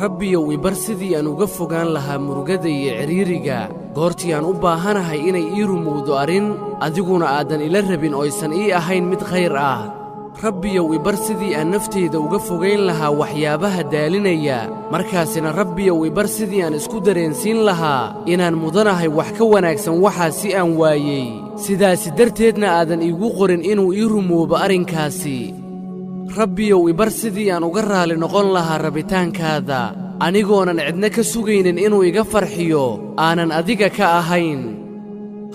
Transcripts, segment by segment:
rabbiyow ibar sidii aan uga fogaan lahaa murugada iyo ciriiriga goortii aan u baahanahay inay ii rumowdo arrin adiguna aadan ila rabin oysan ii ahayn mid khayr ah rabbiyow ibar sidii aan naftayda uga fogayn lahaa waxyaabaha daalinaya markaasina rabbiyow ibar sidii aan isku dareensiin lahaa inaan mudanahay wax ka wanaagsan waxaa si aan waayey sidaasi darteedna aadan iigu qorin inuu ii rumoobo arrinkaasi rabbiyow ibar sidii aan uga raali noqon lahaa rabitaankaada anigoonan cidna ka sugaynin inuu iga farxiyo aanan adiga ka ahayn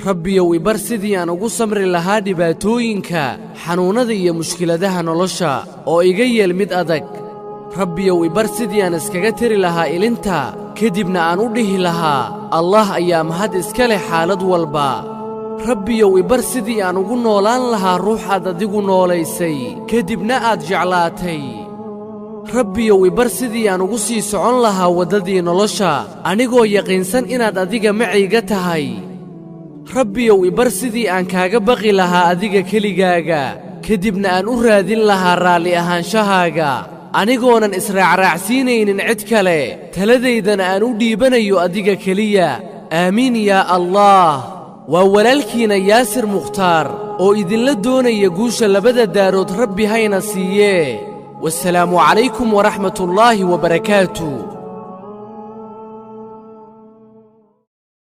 rabbiyow ibar sidii aan ugu samri lahaa dhibaatooyinka xanuunnada iyo mushkiladaha nolosha oo iga yeel mid adag rabbiyow ibar sidii aan iskaga tiri lahaa ilinta kadibna aan u dhihi lahaa allah ayaa mahad iska leh xaalad walba rabbiyow ibar sidii aan ugu noolaan lahaa ruuxaad adigu noolaysay kadibna aad jeclaatay rabbiyow ibar sidii aan ugu sii socon lahaa waddadii nolosha anigoo yaqiinsan inaad adiga macayga tahay rabbiyow ibar sidii aan kaaga baqi lahaa adiga keligaaga kadibna aan u raadin lahaa raalli ahaanshahaaga anigoonan israacraacsiinaynin cid kale taladaydana aan u dhiibanayo adiga keliya aamiin yaa allaah waa walaalkiina yaasir mukhtaar oo idinla doonaya guusha labada daarood rabbi hayna siiyee wassalaamu calaykum waraxmatullaahi wabarakaatuh